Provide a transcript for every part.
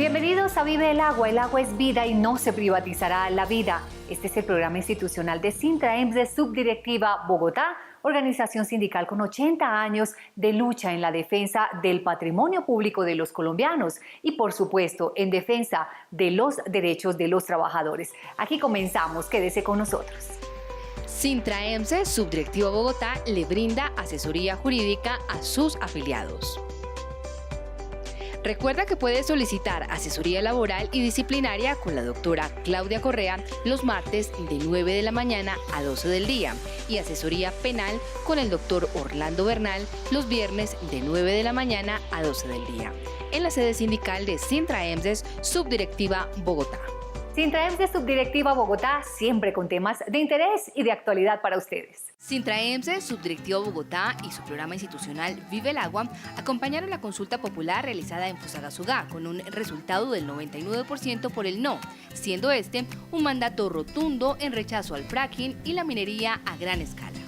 Bienvenidos a Vive el Agua. El agua es vida y no se privatizará la vida. Este es el programa institucional de Sintra-EMS de Subdirectiva Bogotá, organización sindical con 80 años de lucha en la defensa del patrimonio público de los colombianos y, por supuesto, en defensa de los derechos de los trabajadores. Aquí comenzamos. Quédese con nosotros. Sintra-EMS Subdirectiva Bogotá le brinda asesoría jurídica a sus afiliados. Recuerda que puede solicitar asesoría laboral y disciplinaria con la doctora Claudia Correa los martes de 9 de la mañana a 12 del día y asesoría penal con el doctor Orlando Bernal los viernes de 9 de la mañana a 12 del día en la sede sindical de Sintra-EMS Subdirectiva Bogotá. Sintra-EMS de Subdirectiva Bogotá, siempre con temas de interés y de actualidad para ustedes. Sintra-EMS Subdirectiva Bogotá y su programa institucional Vive el Agua acompañaron la consulta popular realizada en Fusagasugá con un resultado del 99% por el no, siendo este un mandato rotundo en rechazo al fracking y la minería a gran escala.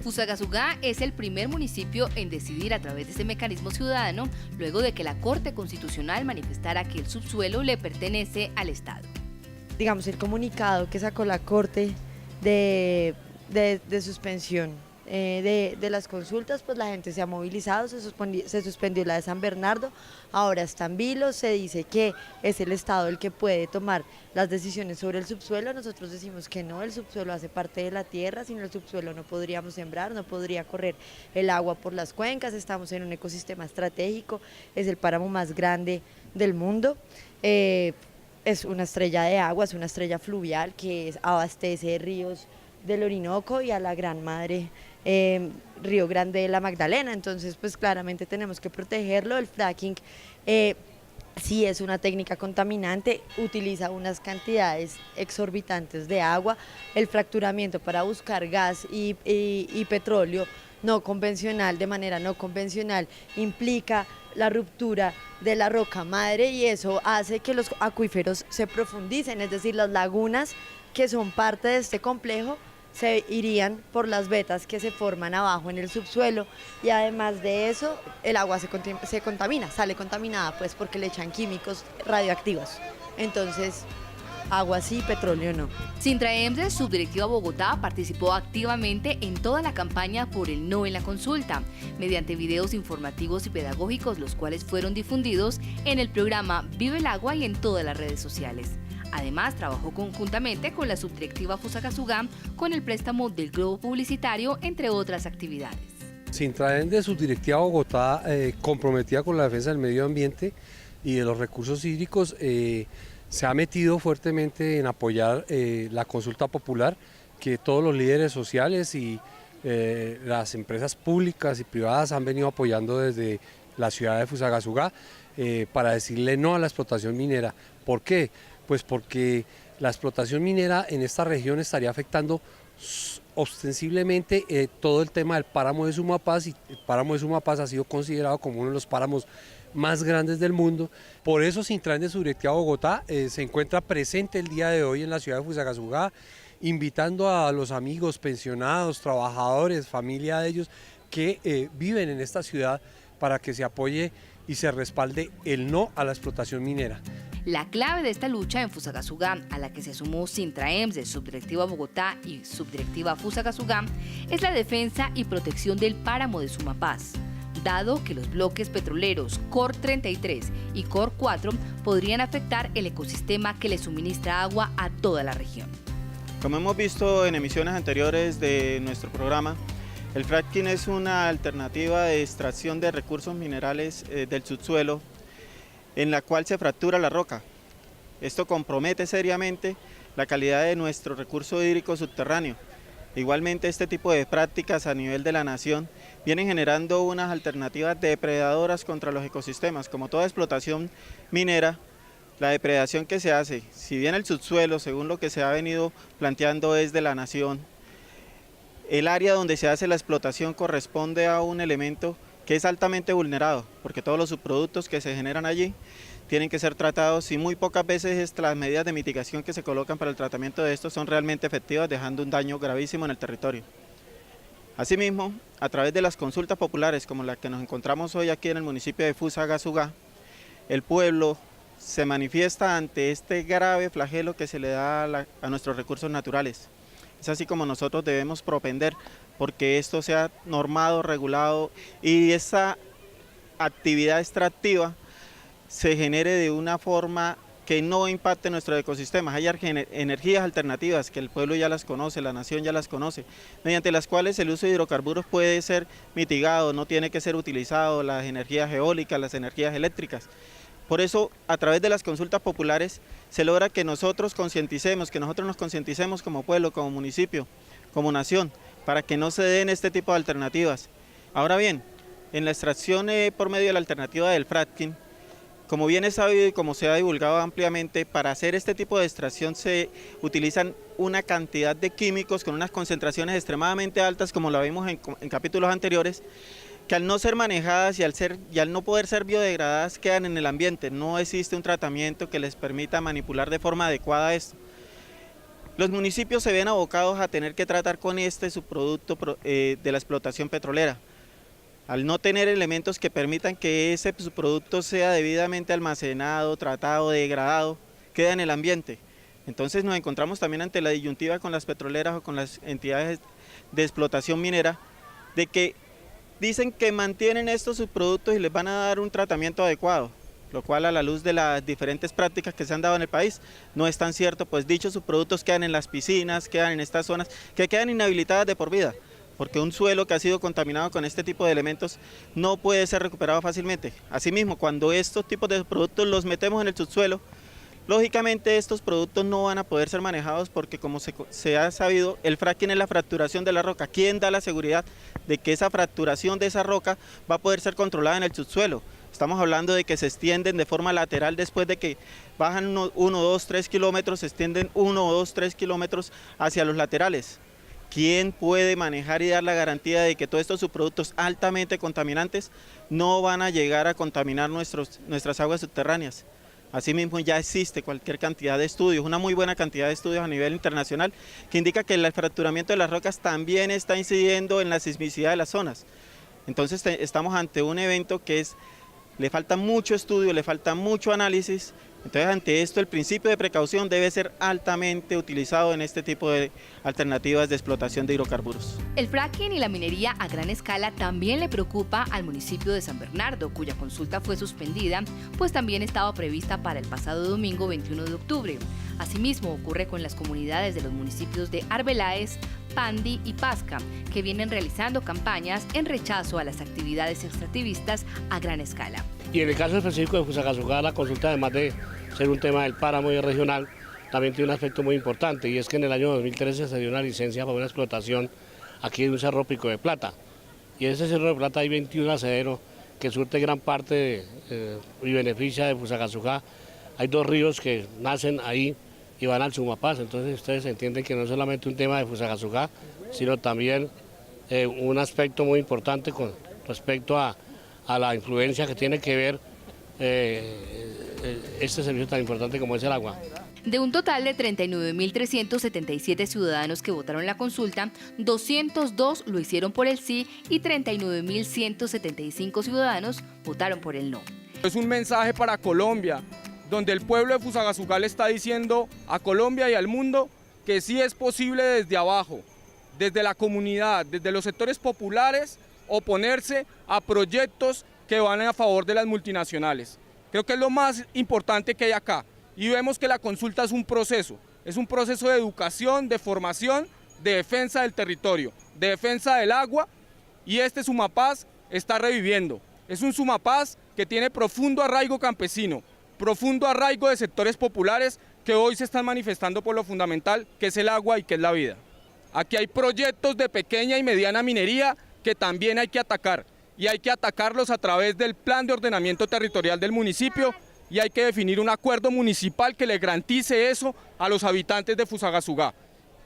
Fusagasugá es el primer municipio en decidir a través de este mecanismo ciudadano luego de que la Corte Constitucional manifestara que el subsuelo le pertenece al Estado. Digamos, el comunicado que sacó la Corte de suspensión de las consultas, pues la gente se ha movilizado, se suspendió la de San Bernardo, ahora está en Vilo, se dice que es el Estado el que puede tomar las decisiones sobre el subsuelo. Nosotros decimos que no, el subsuelo hace parte de la tierra, sin el subsuelo no podríamos sembrar, no podría correr el agua por las cuencas, estamos en un ecosistema estratégico, es el páramo más grande del mundo. Es una estrella de agua, es una estrella fluvial que abastece ríos del Orinoco y a la gran madre Río Grande de la Magdalena. Entonces, pues claramente tenemos que protegerlo. El fracking sí es una técnica contaminante, utiliza unas cantidades exorbitantes de agua. El fracturamiento para buscar gas y petróleo no convencional, de manera no convencional, implica la ruptura de la roca madre y eso hace que los acuíferos se profundicen, es decir, las lagunas que son parte de este complejo se irían por las vetas que se forman abajo en el subsuelo y además de eso el agua se contamina, sale contaminada pues porque le echan químicos radioactivos. Entonces, agua sí, petróleo no. Sintra-EMS Subdirectiva Bogotá participó activamente en toda la campaña por el no en la consulta, mediante videos informativos y pedagógicos, los cuales fueron difundidos en el programa Vive el Agua y en todas las redes sociales. Además, trabajó conjuntamente con la Subdirectiva Fusagasugá con el préstamo del globo publicitario, entre otras actividades. Sintra-EMS de Subdirectiva Bogotá, comprometida con la defensa del medio ambiente y de los recursos hídricos, se ha metido fuertemente en apoyar la consulta popular que todos los líderes sociales y las empresas públicas y privadas han venido apoyando desde la ciudad de Fusagasugá para decirle no a la explotación minera. ¿Por qué? Pues porque la explotación minera en esta región estaría afectando ostensiblemente todo el tema del páramo de Sumapaz, y el páramo de Sumapaz ha sido considerado como uno de los páramos más grandes del mundo. Por eso Sintra-EMS de Subdirectiva Bogotá se encuentra presente el día de hoy en la ciudad de Fusagasugá, invitando a los amigos, pensionados, trabajadores, familia de ellos que viven en esta ciudad para que se apoye y se respalde el no a la explotación minera. La clave de esta lucha en Fusagasugá, a la que se sumó Sintra-EMS de Subdirectiva Bogotá y Subdirectiva Fusagasugá, es la defensa y protección del páramo de Sumapaz, dado que los bloques petroleros COR 33 y COR 4 podrían afectar el ecosistema que le suministra agua a toda la región. Como hemos visto en emisiones anteriores de nuestro programa, el fracking es una alternativa de extracción de recursos minerales del subsuelo en la cual se fractura la roca. Esto compromete seriamente la calidad de nuestro recurso hídrico subterráneo. Igualmente, este tipo de prácticas a nivel de la nación vienen generando unas alternativas depredadoras contra los ecosistemas. Como toda explotación minera, la depredación que se hace, si bien el subsuelo, según lo que se ha venido planteando, es de la nación, el área donde se hace la explotación corresponde a un elemento que es altamente vulnerado, porque todos los subproductos que se generan allí tienen que ser tratados y muy pocas veces las medidas de mitigación que se colocan para el tratamiento de estos son realmente efectivas, dejando un daño gravísimo en el territorio. Asimismo, a través de las consultas populares como la que nos encontramos hoy aquí en el municipio de Fusagasugá, el pueblo se manifiesta ante este grave flagelo que se le da a nuestros recursos naturales. Es así como nosotros debemos propender porque esto sea normado, regulado y esa actividad extractiva se genere de una forma que no impacte nuestros ecosistemas. Hay energías alternativas que el pueblo ya las conoce, la nación ya las conoce, mediante las cuales el uso de hidrocarburos puede ser mitigado, no tiene que ser utilizado, las energías eólicas, las energías eléctricas. Por eso, a través de las consultas populares, se logra que nosotros nos concienticemos como pueblo, como municipio, como nación, para que no se den este tipo de alternativas. Ahora bien, en la extracción por medio de la alternativa del fracking, como bien es sabido y como se ha divulgado ampliamente, para hacer este tipo de extracción se utilizan una cantidad de químicos con unas concentraciones extremadamente altas, como lo vimos en capítulos anteriores, que al no ser manejadas y al no poder ser biodegradadas quedan en el ambiente. No existe un tratamiento que les permita manipular de forma adecuada esto. Los municipios se ven abocados a tener que tratar con este subproducto de la explotación petrolera. Al no tener elementos que permitan que ese subproducto sea debidamente almacenado, tratado, degradado, queda en el ambiente. Entonces nos encontramos también ante la disyuntiva con las petroleras o con las entidades de explotación minera, de que dicen que mantienen estos subproductos y les van a dar un tratamiento adecuado, lo cual a la luz de las diferentes prácticas que se han dado en el país no es tan cierto, pues dichos subproductos quedan en las piscinas, quedan en estas zonas que quedan inhabilitadas de por vida, porque un suelo que ha sido contaminado con este tipo de elementos no puede ser recuperado fácilmente. Asimismo, cuando estos tipos de productos los metemos en el subsuelo, lógicamente estos productos no van a poder ser manejados porque, como se ha sabido, el fracking es la fracturación de la roca. ¿Quién da la seguridad de que esa fracturación de esa roca va a poder ser controlada en el subsuelo? Estamos hablando de que se extienden de forma lateral después de que bajan 1, 2, 3 kilómetros, se extienden 1, 2, 3 kilómetros hacia los laterales. ¿Quién puede manejar y dar la garantía de que todos estos subproductos altamente contaminantes no van a llegar a contaminar nuestras aguas subterráneas? Asimismo, ya existe cualquier cantidad de estudios, una muy buena cantidad de estudios a nivel internacional, que indica que el fracturamiento de las rocas también está incidiendo en la sismicidad de las zonas. Entonces estamos ante un evento que le falta mucho estudio, le falta mucho análisis. Entonces, ante esto, el principio de precaución debe ser altamente utilizado en este tipo de alternativas de explotación de hidrocarburos. El fracking y la minería a gran escala también le preocupa al municipio de San Bernardo, cuya consulta fue suspendida, pues también estaba prevista para el pasado domingo 21 de octubre. Asimismo, ocurre con las comunidades de los municipios de Arbeláez, Pandi y Pasca, que vienen realizando campañas en rechazo a las actividades extractivistas a gran escala. Y en el caso específico de Fusagasugá, la consulta, además de ser un tema del páramo y regional, también tiene un aspecto muy importante, y es que en el año 2013 se dio una licencia para una explotación aquí de un cerro Pico de Plata. Y en ese cerro de Plata hay 21 acederos que surte gran parte y beneficia de Fusagasugá. Hay 2 ríos que nacen ahí y van al Sumapaz, entonces ustedes entienden que no es solamente un tema de Fusagasugá, sino también un aspecto muy importante con respecto a la influencia que tiene que ver este servicio tan importante como es el agua. De un total de 39.377 ciudadanos que votaron la consulta, 202 lo hicieron por el sí y 39.175 ciudadanos votaron por el no. Es un mensaje para Colombia, donde el pueblo de Fusagasugá le está diciendo a Colombia y al mundo que sí es posible desde abajo, desde la comunidad, desde los sectores populares, oponerse a proyectos que van a favor de las multinacionales. Creo que es lo más importante que hay acá. Y vemos que la consulta es un proceso de educación, de formación, de defensa del territorio, de defensa del agua, y este Sumapaz está reviviendo. Es un Sumapaz que tiene profundo arraigo campesino, profundo arraigo de sectores populares que hoy se están manifestando por lo fundamental, que es el agua y que es la vida. Aquí hay proyectos de pequeña y mediana minería que también hay que atacar, y hay que atacarlos a través del plan de ordenamiento territorial del municipio, y hay que definir un acuerdo municipal que le garantice eso a los habitantes de Fusagasugá.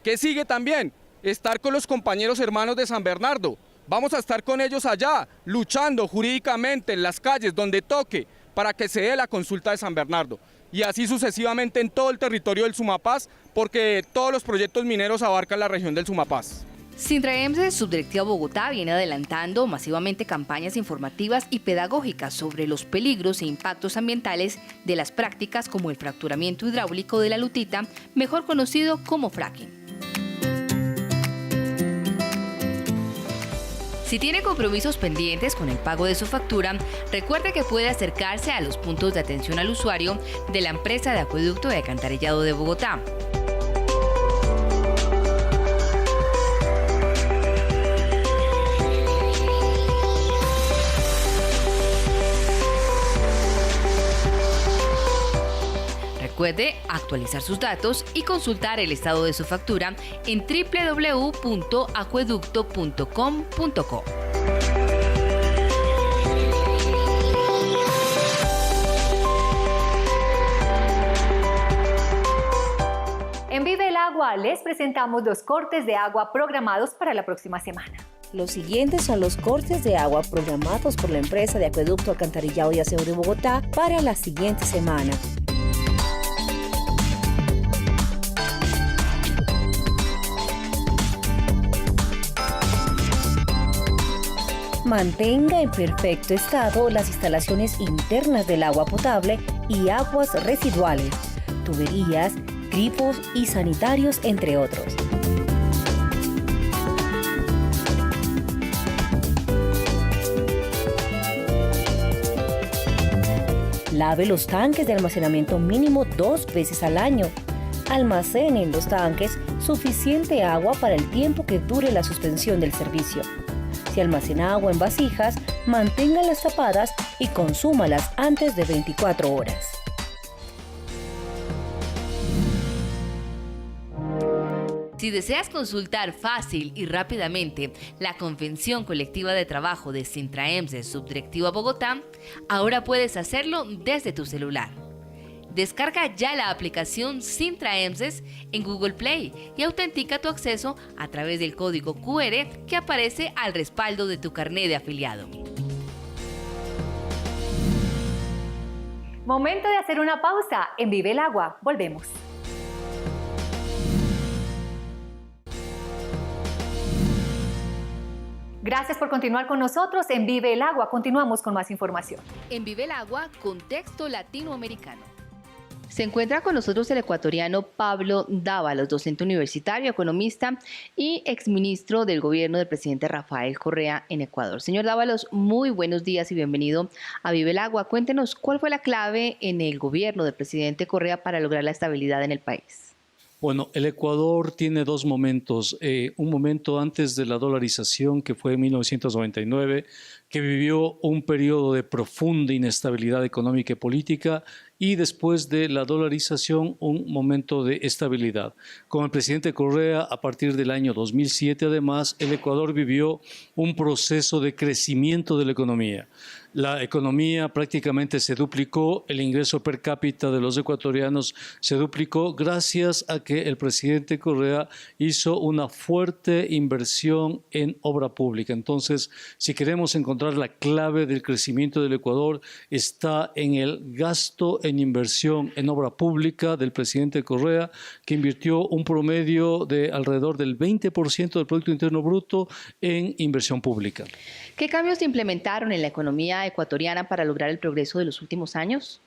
¿Qué sigue también? Estar con los compañeros hermanos de San Bernardo. Vamos a estar con ellos allá, luchando jurídicamente en las calles donde toque para que se dé la consulta de San Bernardo. Y así sucesivamente en todo el territorio del Sumapaz, porque todos los proyectos mineros abarcan la región del Sumapaz. Sintraemse, Subdirectiva Bogotá, viene adelantando masivamente campañas informativas y pedagógicas sobre los peligros e impactos ambientales de las prácticas como el fracturamiento hidráulico de la lutita, mejor conocido como fracking. Si tiene compromisos pendientes con el pago de su factura, recuerde que puede acercarse a los puntos de atención al usuario de la empresa de acueducto y alcantarillado de Bogotá. Recuerde actualizar sus datos y consultar el estado de su factura en www.acueducto.com.co. En Vive el Agua les presentamos los cortes de agua programados para la próxima semana. Los siguientes son los cortes de agua programados por la empresa de acueducto, alcantarillado y aseo de Bogotá para la siguiente semana. Mantenga en perfecto estado las instalaciones internas del agua potable y aguas residuales, tuberías, grifos y sanitarios, entre otros. Lave los tanques de almacenamiento mínimo 2 veces al año. Almacene en los tanques suficiente agua para el tiempo que dure la suspensión del servicio. Si almacena agua en vasijas, manténgalas tapadas y consúmalas antes de 24 horas. Si deseas consultar fácil y rápidamente la Convención Colectiva de Trabajo de Sintraemse, Subdirectiva Bogotá, ahora puedes hacerlo desde tu celular. Descarga ya la aplicación Sintraemse en Google Play y autentica tu acceso a través del código QR que aparece al respaldo de tu carné de afiliado. Momento de hacer una pausa. En Vive el Agua, volvemos. Gracias por continuar con nosotros en Vive el Agua. Continuamos con más información. En Vive el Agua, contexto latinoamericano. Se encuentra con nosotros el ecuatoriano Pablo Dávalos, docente universitario, economista y exministro del gobierno del presidente Rafael Correa en Ecuador. Señor Dávalos, muy buenos días y bienvenido a Vive el Agua. Cuéntenos cuál fue la clave en el gobierno del presidente Correa para lograr la estabilidad en el país. Bueno, el Ecuador tiene dos momentos. Un momento antes de la dolarización, que fue en 1999, que vivió un periodo de profunda inestabilidad económica y política, y después de la dolarización, un momento de estabilidad. Con el presidente Correa, a partir del año 2007, además, el Ecuador vivió un proceso de crecimiento de la economía. La economía prácticamente se duplicó, el ingreso per cápita de los ecuatorianos se duplicó gracias a que el presidente Correa hizo una fuerte inversión en obra pública. Entonces, si queremos encontrar la clave del crecimiento del Ecuador, está en el gasto en inversión en obra pública del presidente Correa, que invirtió un promedio de alrededor del 20% del Producto Interno Bruto en inversión pública. ¿Qué cambios se implementaron en la economía ecuatoriana para lograr el progreso de los últimos años?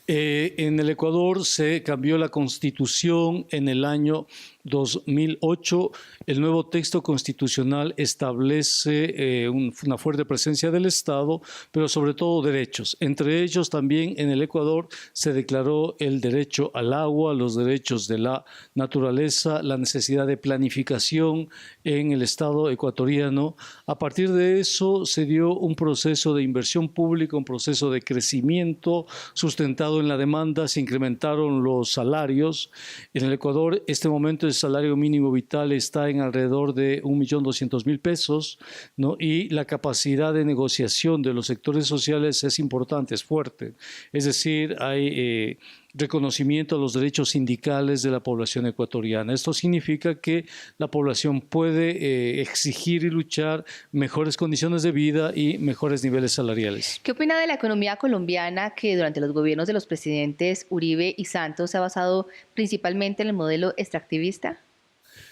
En el Ecuador se cambió la Constitución en el año 2008. El nuevo texto constitucional establece una fuerte presencia del Estado, pero sobre todo derechos. Entre ellos también en el Ecuador se declaró el derecho al agua, los derechos de la naturaleza, la necesidad de planificación en el Estado ecuatoriano. A partir de eso se dio un proceso de inversión pública, un proceso de crecimiento sustentado en la demanda, se incrementaron los salarios. En el Ecuador, este momento el salario mínimo vital está en alrededor de 1.200.000 pesos, ¿no? Y la capacidad de negociación de los sectores sociales es importante, es fuerte. Es decir, hay reconocimiento a los derechos sindicales de la población ecuatoriana. Esto significa que la población puede exigir y luchar mejores condiciones de vida y mejores niveles salariales. ¿Qué opina de la economía colombiana, que durante los gobiernos de los presidentes Uribe y Santos se ha basado principalmente en el modelo extractivista?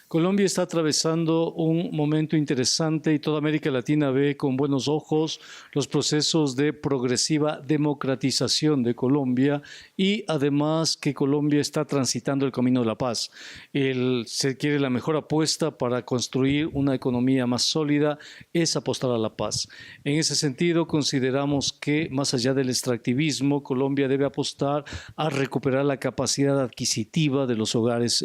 Colombia está atravesando un momento interesante y toda América Latina ve con buenos ojos los procesos de progresiva democratización de Colombia y además que Colombia está transitando el camino de la paz. Se quiere la mejor apuesta para construir una economía más sólida, es apostar a la paz. En ese sentido, consideramos que más allá del extractivismo, Colombia debe apostar a recuperar la capacidad adquisitiva de los hogares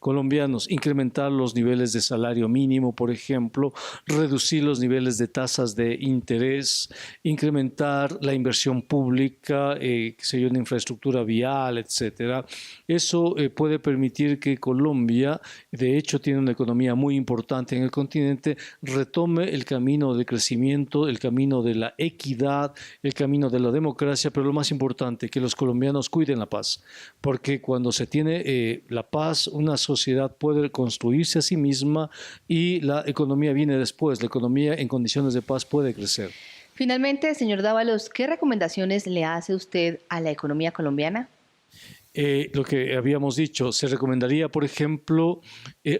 colombianos, incrementar los niveles de salario mínimo, por ejemplo, reducir los niveles de tasas de interés, incrementar la inversión pública, en infraestructura vial, etcétera. Eso puede permitir que Colombia, de hecho tiene una economía muy importante en el continente, retome el camino de crecimiento, el camino de la equidad, el camino de la democracia, pero lo más importante, que los colombianos cuiden la paz, porque cuando se tiene la paz, una sociedad puede construirse a sí misma y la economía viene después. La economía en condiciones de paz puede crecer. Finalmente, señor Dávalos, ¿qué recomendaciones le hace usted a la economía colombiana? Lo que habíamos dicho, se recomendaría, por ejemplo,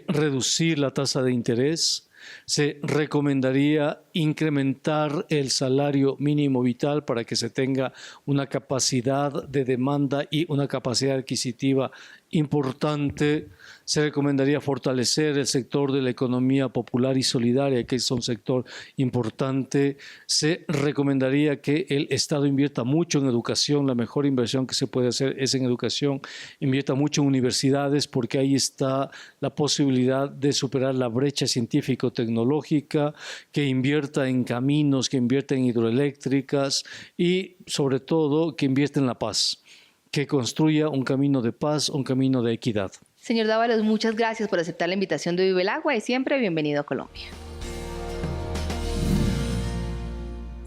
reducir la tasa de interés. Se recomendaría incrementar el salario mínimo vital para que se tenga una capacidad de demanda y una capacidad adquisitiva importante. Se recomendaría fortalecer el sector de la economía popular y solidaria, que es un sector importante. Se recomendaría que el Estado invierta mucho en educación. La mejor inversión que se puede hacer es en educación. Invierta mucho en universidades porque ahí está la posibilidad de superar la brecha científico-tecnológica, que invierta en caminos, que invierta en hidroeléctricas y sobre todo que invierta en la paz, que construya un camino de paz, un camino de equidad. Señor Dávalos, muchas gracias por aceptar la invitación de Vive el Agua y siempre bienvenido a Colombia.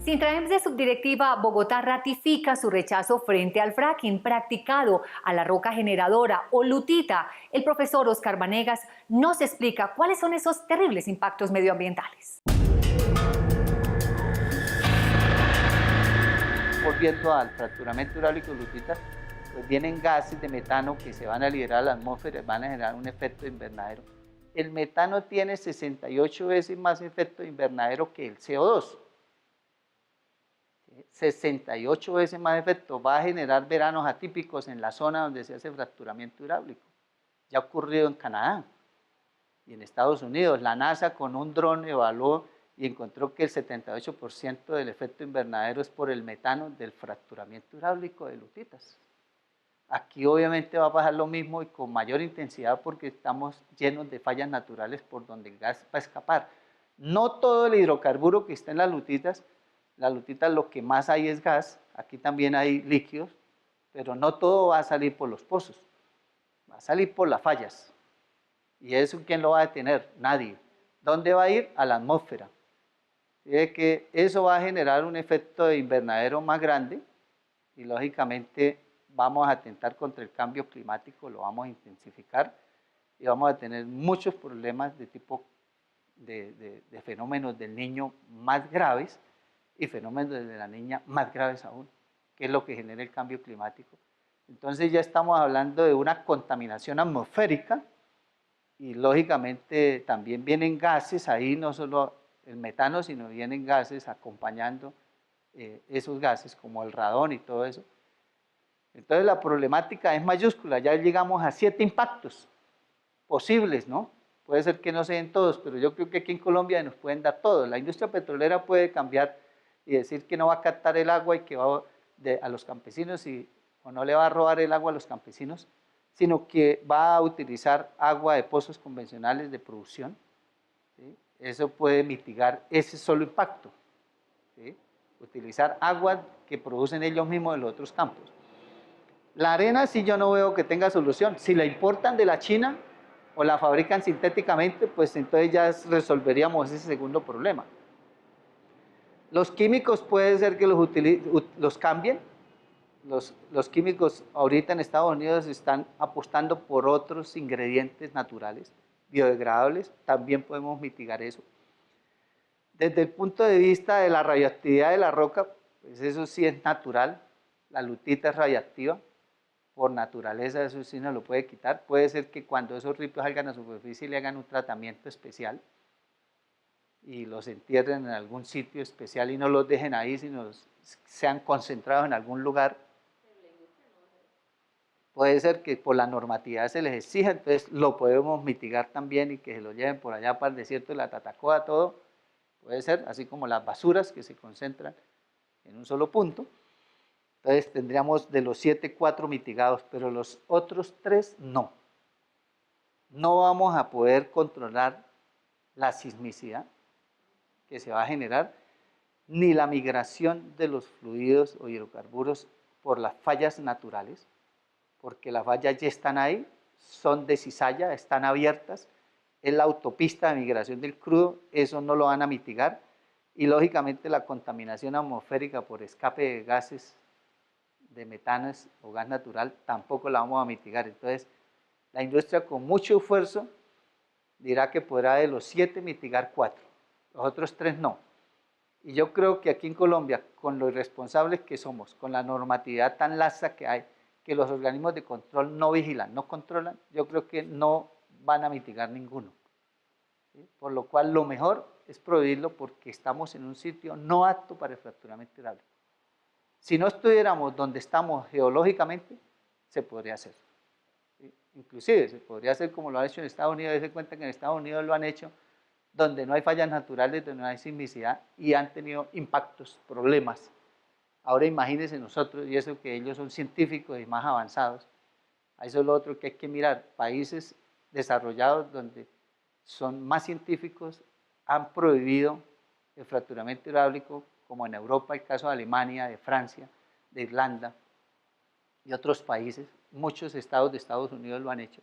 Sintraems de Subdirectiva Bogotá ratifica su rechazo frente al fracking practicado a la roca generadora o lutita. El profesor Oscar Vanegas nos explica cuáles son esos terribles impactos medioambientales. Volviendo al fracturamiento hidráulico de lutitas, pues vienen gases de metano que se van a liberar a la atmósfera y van a generar un efecto invernadero. El metano tiene 68 veces más efecto invernadero que el CO2. 68 veces más efecto, va a generar veranos atípicos en la zona donde se hace fracturamiento hidráulico. Ya ha ocurrido en Canadá y en Estados Unidos. La NASA con un dron evaluó y encontró que el 78% del efecto invernadero es por el metano del fracturamiento hidráulico de lutitas. Aquí obviamente va a pasar lo mismo y con mayor intensidad porque estamos llenos de fallas naturales por donde el gas va a escapar. No todo el hidrocarburo que está en las lutitas lo que más hay es gas, aquí también hay líquidos, pero no todo va a salir por los pozos, va a salir por las fallas. ¿Y eso quién lo va a detener? Nadie. ¿Dónde va a ir? A la atmósfera. Fíjate que eso va a generar un efecto de invernadero más grande y lógicamente vamos a atentar contra el cambio climático, lo vamos a intensificar y vamos a tener muchos problemas de tipo de fenómenos del niño más graves y fenómenos de la niña más graves aún, que es lo que genera el cambio climático. Entonces ya estamos hablando de una contaminación atmosférica y lógicamente también vienen gases ahí, no solo el metano, sino vienen gases acompañando esos gases como el radón y todo eso. Entonces la problemática es mayúscula, ya llegamos a 7 impactos posibles, ¿no? Puede ser que no se den todos, pero yo creo que aquí en Colombia nos pueden dar todos. La industria petrolera puede cambiar y decir que no va a captar el agua y que va a los campesinos o no le va a robar el agua a los campesinos, sino que va a utilizar agua de pozos convencionales de producción. ¿Sí? Eso puede mitigar ese solo impacto. ¿Sí? Utilizar agua que producen ellos mismos en los otros campos. La arena sí yo no veo que tenga solución. Si la importan de la China o la fabrican sintéticamente, pues entonces ya resolveríamos ese segundo problema. Los químicos puede ser que los cambien. Los químicos ahorita en Estados Unidos están apostando por otros ingredientes naturales, biodegradables, también podemos mitigar eso. Desde el punto de vista de la radioactividad de la roca, pues eso sí es natural, la lutita es radiactiva, por naturaleza eso sí no lo puede quitar. Puede ser que cuando esos ripios salgan a la superficie le hagan un tratamiento especial y los entierren en algún sitio especial y no los dejen ahí, sino sean concentrados en algún lugar. Puede ser que por la normatividad se les exija, entonces lo podemos mitigar también y que se lo lleven por allá para el desierto de la Tatacoa, todo. Puede ser, así como las basuras que se concentran en un solo punto. Entonces tendríamos de los 7, 4 mitigados, pero los otros 3 no. No vamos a poder controlar la sismicidad que se va a generar, ni la migración de los fluidos o hidrocarburos por las fallas naturales, porque las fallas ya están ahí, son de cizalla, están abiertas, es la autopista de migración del crudo, eso no lo van a mitigar, y lógicamente la contaminación atmosférica por escape de gases, de metanas o gas natural, tampoco la vamos a mitigar. Entonces, la industria con mucho esfuerzo dirá que podrá de los 7 mitigar 4, los otros 3 no. Y yo creo que aquí en Colombia, con lo irresponsables que somos, con la normatividad tan laxa que hay, que los organismos de control no vigilan, no controlan, yo creo que no van a mitigar ninguno. ¿Sí? Por lo cual lo mejor es prohibirlo porque estamos en un sitio no apto para el fracturamiento hidráulico. Si no estuviéramos donde estamos geológicamente, se podría hacer. ¿Sí? Inclusive se podría hacer como lo han hecho en Estados Unidos, dense cuenta que en Estados Unidos lo han hecho donde no hay fallas naturales, donde no hay sismicidad y han tenido impactos, problemas. Ahora imagínense nosotros, y eso que ellos son científicos y más avanzados, a eso es lo otro que hay que mirar, países desarrollados donde son más científicos han prohibido el fracturamiento hidráulico, como en Europa, el caso de Alemania, de Francia, de Irlanda y otros países, muchos estados de Estados Unidos lo han hecho.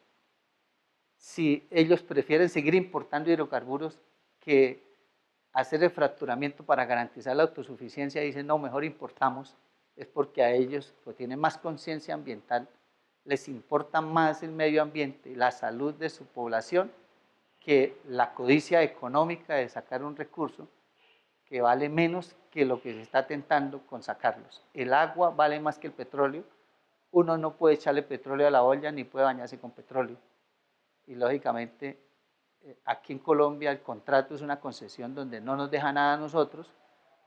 Si ellos prefieren seguir importando hidrocarburos que hacer el fracturamiento para garantizar la autosuficiencia, dicen no, mejor importamos, es porque a ellos pues, tienen más conciencia ambiental, les importa más el medio ambiente y la salud de su población que la codicia económica de sacar un recurso que vale menos que lo que se está tentando con sacarlos. El agua vale más que el petróleo, uno no puede echarle petróleo a la olla ni puede bañarse con petróleo. Y lógicamente aquí en Colombia el contrato es una concesión donde no nos deja nada a nosotros,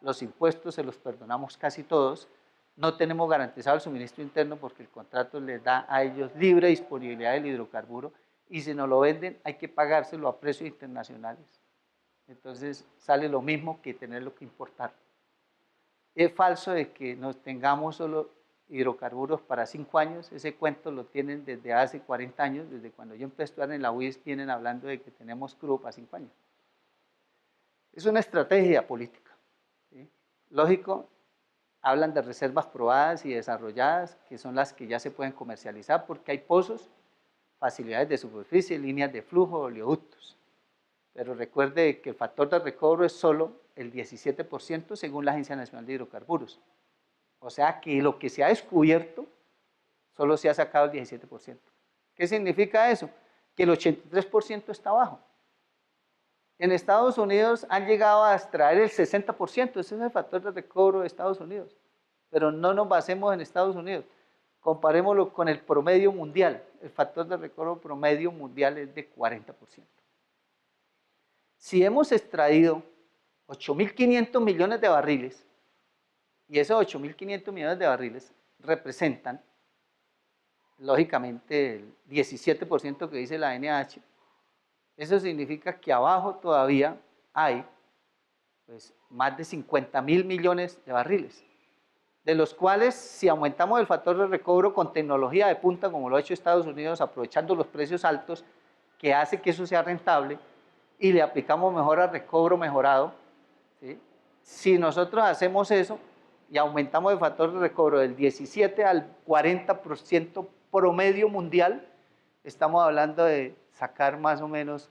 los impuestos se los perdonamos casi todos, no tenemos garantizado el suministro interno porque el contrato les da a ellos libre disponibilidad del hidrocarburo y si nos lo venden hay que pagárselo a precios internacionales. Entonces sale lo mismo que tenerlo que importar. Es falso de que nos tengamos solo hidrocarburos para 5 años, ese cuento lo tienen desde hace 40 años, desde cuando yo empecé a estudiar en la UIS vienen hablando de que tenemos crudo para 5 años. Es una estrategia política. ¿Sí? Lógico, hablan de reservas probadas y desarrolladas, que son las que ya se pueden comercializar porque hay pozos, facilidades de superficie, líneas de flujo, oleoductos. Pero recuerde que el factor de recobro es solo el 17% según la Agencia Nacional de Hidrocarburos. O sea que lo que se ha descubierto solo se ha sacado el 17%. ¿Qué significa eso? Que el 83% está abajo. En Estados Unidos han llegado a extraer el 60%, ese es el factor de recobro de Estados Unidos. Pero no nos basemos en Estados Unidos, comparémoslo con el promedio mundial. El factor de recobro promedio mundial es de 40%. Si hemos extraído 8.500 millones de barriles, y esos 8.500 millones de barriles representan, lógicamente, el 17% que dice la NH, eso significa que abajo todavía hay pues, más de 50.000 millones de barriles, de los cuales si aumentamos el factor de recobro con tecnología de punta, como lo ha hecho Estados Unidos, aprovechando los precios altos, que hace que eso sea rentable, y le aplicamos mejor al recobro mejorado, ¿sí? Si nosotros hacemos eso y aumentamos el factor de recobro del 17 al 40% promedio mundial, estamos hablando de sacar más o menos,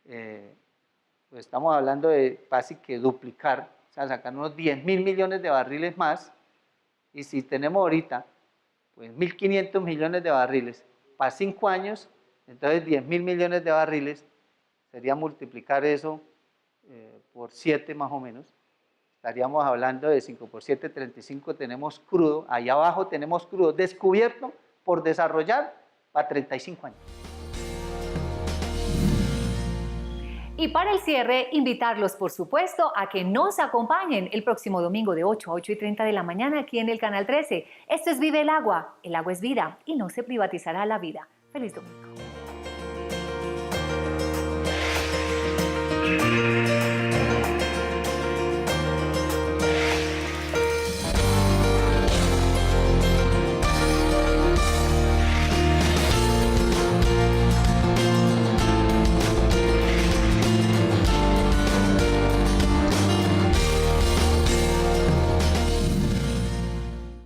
pues estamos hablando de casi que duplicar, o sea, sacar unos 10.000 millones de barriles más, y si tenemos ahorita pues 1.500 millones de barriles para 5 años, entonces 10.000 millones de barriles sería multiplicar eso por 7 más o menos, estaríamos hablando de 5 por 7, 35, tenemos crudo, allá abajo tenemos crudo descubierto por desarrollar para 35 años. Y para el cierre, invitarlos, por supuesto, a que nos acompañen el próximo domingo de 8 a 8:30 de la mañana aquí en el Canal 13. Esto es Vive el Agua es vida y no se privatizará la vida. ¡Feliz domingo!